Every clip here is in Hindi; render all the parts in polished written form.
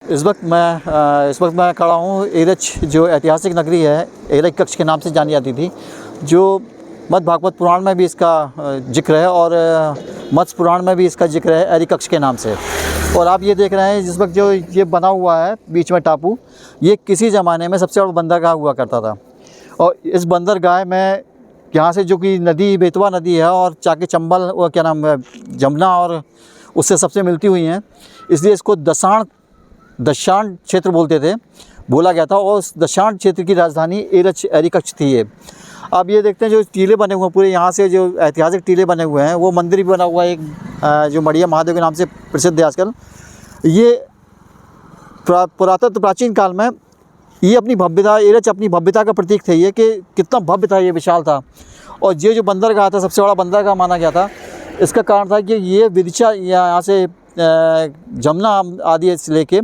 इस वक्त मैं खड़ा हूँ एरच, जो ऐतिहासिक नगरी है, एरच के नाम से जानी जाती थी, जो मद्य भागवत पुराण में भी इसका जिक्र है और मत्स्य पुराण में भी इसका जिक्र है एरिकक्ष के नाम से। और आप ये देख रहे हैं जिस वक्त जो ये बना हुआ है बीच में टापू, ये किसी ज़माने में सबसे बड़ा बंदरगाह हुआ करता था। और इस बंदरगाह में यहाँ से जो कि नदी बेतवा नदी है और चाके चंबल और क्या नाम है जमुना और उससे सबसे मिलती हुई हैं, इसलिए इसको दशाण क्षेत्र बोला गया था। और उस दशाण क्षेत्र की राजधानी एरिकक्ष थी ये। अब ये देखते हैं जो टीले बने हुए हैं पूरे, यहाँ से जो ऐतिहासिक टीले बने हुए हैं, वो मंदिर भी बना हुआ है एक जो मड़िया महादेव के नाम से प्रसिद्ध है आजकल। ये प्राचीन काल में ये अपनी भव्यता, एरच अपनी भव्यता का प्रतीक थे ये, कि कितना भव्य था, ये विशाल था। और ये जो बंदरगाह था सबसे बड़ा बंदरगाह माना गया था। इसका कारण था कि ये विदिशा यहाँ से जमुना आदि से लेके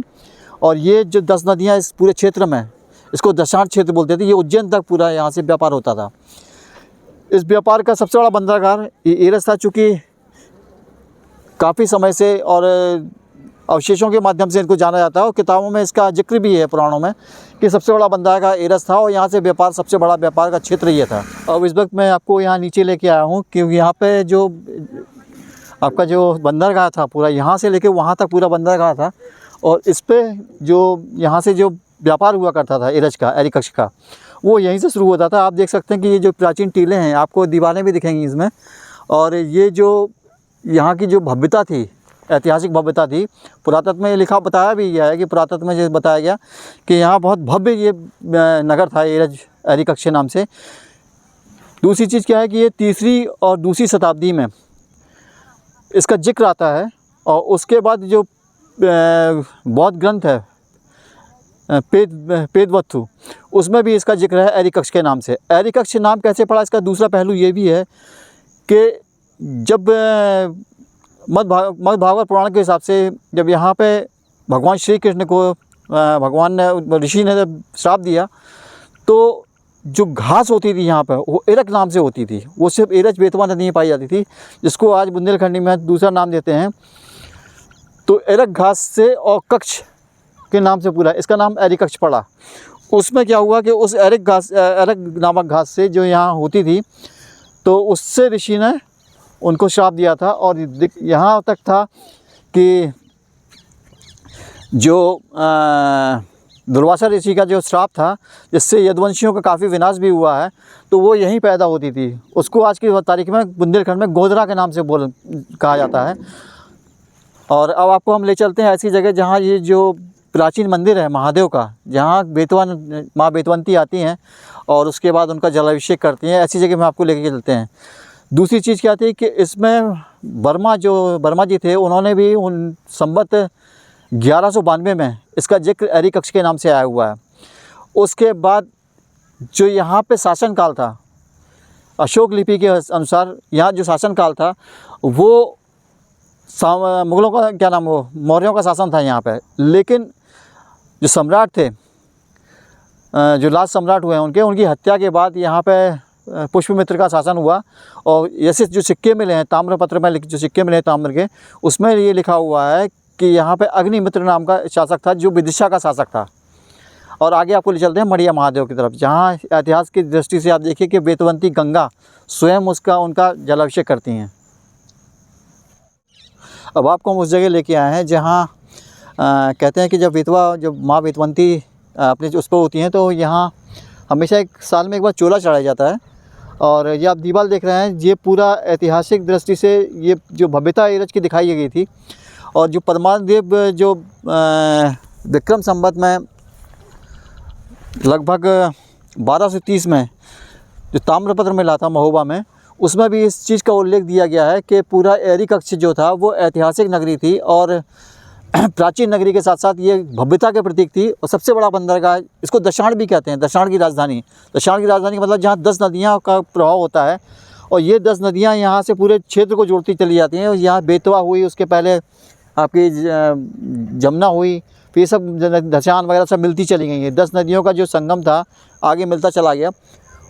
और ये जो 10 नदियाँ इस पूरे क्षेत्र में, इसको दशाण क्षेत्र बोलते थे। ये उज्जैन तक पूरा यहाँ से व्यापार होता था। इस व्यापार का सबसे बड़ा बंदरगाह एरच था। चूँकि काफ़ी समय से और अवशेषों के माध्यम से इनको जाना जाता है और किताबों में इसका जिक्र भी है पुराणों में कि सबसे बड़ा बंदरगाह एरच था और यहाँ से व्यापार, सबसे बड़ा व्यापार का क्षेत्र ये था। अब इस वक्त मैं आपको यहाँ नीचे लेके आया हूँ क्योंकि यहाँ पे जो आपका जो बंदरगाह था पूरा, यहाँ से लेके वहाँ तक पूरा बंदरगाह था। और इस पर जो यहाँ से जो व्यापार हुआ करता था एरिकक्ष का, वो यहीं से शुरू होता था। आप देख सकते हैं कि ये जो प्राचीन टीले हैं, आपको दीवारें भी दिखेंगी इसमें। और ये जो यहाँ की जो भव्यता थी, ऐतिहासिक भव्यता थी, पुरातत्व में लिखा बताया भी गया है कि पुरातत्व में जो बताया गया कि यहाँ बहुत भव्य ये नगर था एरिकक्ष के नाम से। दूसरी चीज़ क्या है कि ये 3री और 2री शताब्दी में इसका जिक्र आता है। और उसके बाद जो बौद्ध ग्रंथ है पेदवत्थु, उसमें भी इसका जिक्र है एरिकक्ष के नाम से। एरिकक्ष नाम कैसे पड़ा, इसका दूसरा पहलू ये भी है कि जब मद्य भागवत पुराण के हिसाब से जब यहाँ पे भगवान श्री कृष्ण को ऋषि ने जब श्राप दिया, तो जो घास होती थी यहाँ पे वो एरक नाम से होती थी। वो सिर्फ एरच बेतवा नदी में पाई जाती थी, जिसको आज बुंदेलखंडी में दूसरा नाम देते हैं। तो एरक घास से और कक्ष के नाम से पूरा इसका नाम एरिकक्ष पड़ा। उसमें क्या हुआ कि उस एरक नामक घास से जो यहाँ होती थी, तो उससे ऋषि ने उनको श्राप दिया था। और यहाँ तक था कि जो दुर्वासा ऋषि का जो श्राप था, जिससे यदुवंशियों का काफ़ी विनाश भी हुआ है, तो वो यहीं पैदा होती थी। उसको आज की तारीख में बुंदेलखंड में गोधरा के नाम से कहा जाता है। और अब आपको हम ले चलते हैं ऐसी जगह जहाँ ये जो प्राचीन मंदिर है महादेव का, जहाँ माँ बेतवंती आती हैं और उसके बाद उनका जलाभिषेक करती हैं, ऐसी जगह में आपको लेके चलते हैं। दूसरी चीज़ क्या थी कि इसमें वर्मा जी थे, उन्होंने भी उन संवत 1192 में इसका जिक्र एरिकक्ष के नाम से आया हुआ है। उसके बाद जो यहाँ पे शासनकाल था, अशोक लिपि के अनुसार यहाँ जो शासनकाल था वो मुग़लों का क्या नाम, वो मौर्यों का शासन था यहाँ पे। लेकिन जो सम्राट थे, जो लास्ट सम्राट हुए हैं, उनकी हत्या के बाद यहाँ पे पुष्यमित्र का शासन हुआ। और ऐसे जो सिक्के मिले हैं, ताम्रपत्र में जो सिक्के मिले हैं ताम्र के, उसमें ये लिखा हुआ है कि यहाँ पे अग्निमित्र नाम का शासक था, जो विदिशा का शासक था। और आगे आपको ले चलते हैं मड़िया महादेव की तरफ, जहाँ इतिहास की दृष्टि से आप देखिए कि बेतवंती गंगा स्वयं उनका जलाभिषेक करती हैं। अब आपको हम उस जगह लेके आए हैं जहाँ कहते हैं कि जब माँ बेतवंती अपने उस पर होती हैं, तो यहाँ हमेशा एक साल में एक बार चोला चढ़ाया जाता है। और ये आप दीवार देख रहे हैं, ये पूरा ऐतिहासिक दृष्टि से ये जो भव्यता एरच की दिखाई गई थी। और जो परमादेव जो विक्रम संवत में लगभग 1230 में जो ताम्रपत्र मिला था महोबा में, उसमें भी इस चीज़ का उल्लेख दिया गया है कि पूरा एरिकक्ष जो था वो ऐतिहासिक नगरी थी और प्राचीन नगरी के साथ साथ ये भव्यता के प्रतीक थी। और सबसे बड़ा बंदरगाह, इसको दशाण भी कहते हैं, दशाण की राजधानी। दशाण की राजधानी मतलब जहाँ 10 नदियाँ का प्रभाव होता है और ये 10 नदियाँ यहाँ से पूरे क्षेत्र को जोड़ती चली जाती हैं। और यहाँ बेतवा हुई, उसके पहले आपकी जमुना हुई, फिर सब दशान वगैरह सब मिलती चली गई हैं। 10 नदियों का जो संगम था आगे मिलता चला गया।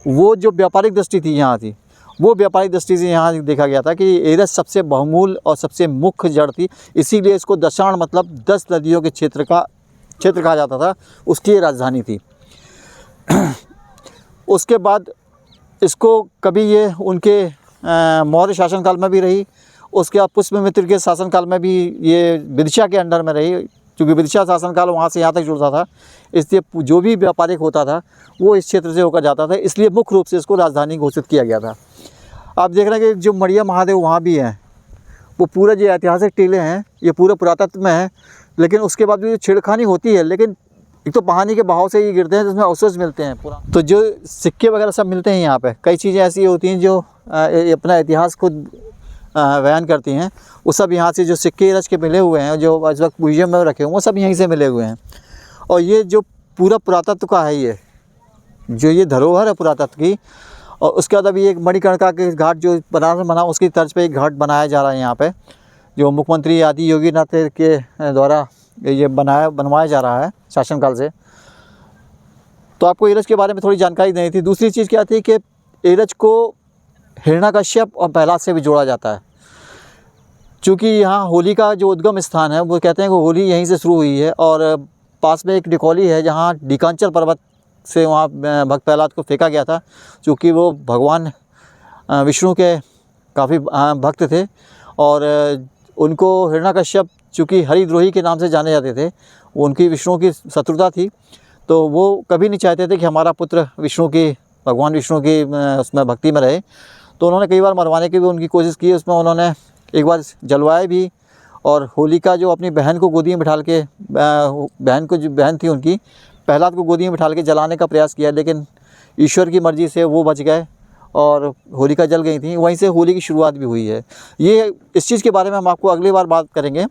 वो जो व्यापारिक दृष्टि थी यहाँ थी, वो व्यापारिक दृष्टि से यहाँ देखा गया था कि एरच सबसे बहुमूल और सबसे मुख्य जड़ थी। इसीलिए इसको दशाण मतलब 10 नदियों के क्षेत्र का क्षेत्र कहा जाता था, उसकी ये राजधानी थी। उसके बाद इसको कभी ये उनके मौर्य शासनकाल में भी रही, उसके बाद पुष्यमित्र के शासनकाल में भी ये विदिशा के अंडर में रही, क्योंकि विदिशा शासनकाल वहाँ से यहाँ तक जुड़ता था, इसलिए जो भी व्यापारिक होता था वो इस क्षेत्र से होकर जाता था, इसलिए मुख्य रूप से इसको राजधानी घोषित किया गया था। आप देख रहे हैं कि जो मड़िया महादेव वहाँ भी हैं, वो पूरे जो ऐतिहासिक टीले हैं ये पूरे पुरातत्व में हैं, लेकिन उसके बाद भी जो छेड़खानी होती है, लेकिन एक तो पानी के बहाव से ये गिरते हैं जिसमें अवशेष मिलते हैं पूरा। तो जो सिक्के वगैरह सब मिलते हैं यहाँ पे, कई चीज़ें ऐसी होती हैं जो अपना इतिहास खुद बयान करती हैं, वो सब यहाँ से जो सिक्के रच के मिले हुए हैं, जो इस वक्त म्यूजियम में रखे हुए हैं, वो सब यहीं से मिले हुए हैं। और ये जो पूरा पुरातत्व का है, ये जो ये धरोहर है पुरातत्व की। और उसके बाद अभी एक मणिकर्णिका के घाट जो बनारस में बना, उसकी तर्ज पे एक घाट बनाया जा रहा है यहाँ पे, जो मुख्यमंत्री आदि योगीनाथ के द्वारा ये बनवाया जा रहा है शासनकाल से। तो आपको एरच के बारे में थोड़ी जानकारी नहीं थी। दूसरी चीज़ क्या थी कि एरच को हिरण्यकश्यप और प्रहलाद से भी जोड़ा जाता है, चूँकि यहाँ होली का जो उद्गम स्थान है, वो कहते हैं कि होली यहीं से शुरू हुई है। और पास में एक डिकोली है जहाँ डीकांचन पर्वत से वहाँ भक्त प्रहलाद को फेंका गया था, चूँकि वो भगवान विष्णु के काफ़ी भक्त थे, और उनको हिरण्यकश्यप चूँकि हरिद्रोही के नाम से जाने जाते थे, उनकी विष्णु की शत्रुता थी, तो वो कभी नहीं चाहते थे कि हमारा पुत्र भगवान विष्णु की उसमें भक्ति में रहे। तो उन्होंने कई बार मरवाने की भी उनकी कोशिश की, उसमें उन्होंने एक बार जलवाए भी, और होलिका जो अपनी बहन को गोदी में बिठाल के, जो बहन थी उनकी, प्रहलाद को गोदी में बिठाल के जलाने का प्रयास किया, लेकिन ईश्वर की मर्ज़ी से वो बच गए और होलिका जल गई थी। वहीं से होली की शुरुआत भी हुई है। ये इस चीज़ के बारे में हम आपको अगली बार बात करेंगे,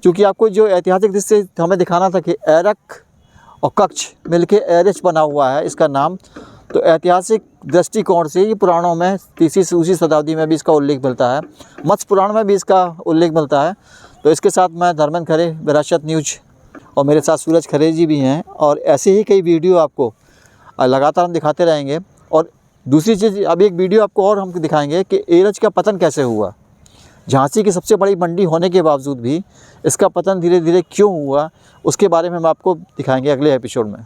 क्योंकि आपको जो ऐतिहासिक दृष्टि से हमें दिखाना था कि एरक और कच्छ मिलके एरच बना हुआ है इसका नाम। तो ऐतिहासिक दृष्टिकोण से ये पुराणों में 3वीं से 2वीं शताब्दी में भी इसका उल्लेख मिलता है, मत्स्य पुराण में भी इसका उल्लेख मिलता है। तो इसके साथ मैं धर्मेंद्र खरे, विरासत न्यूज, और मेरे साथ सूरज खरे जी भी हैं, और ऐसे ही कई वीडियो आपको लगातार हम दिखाते रहेंगे। और दूसरी चीज़, अब एक वीडियो आपको और हम दिखाएंगे कि एरच का पतन कैसे हुआ। झांसी की सबसे बड़ी मंडी होने के बावजूद भी इसका पतन धीरे धीरे क्यों हुआ, उसके बारे में हम आपको दिखाएंगे अगले एपिसोड में।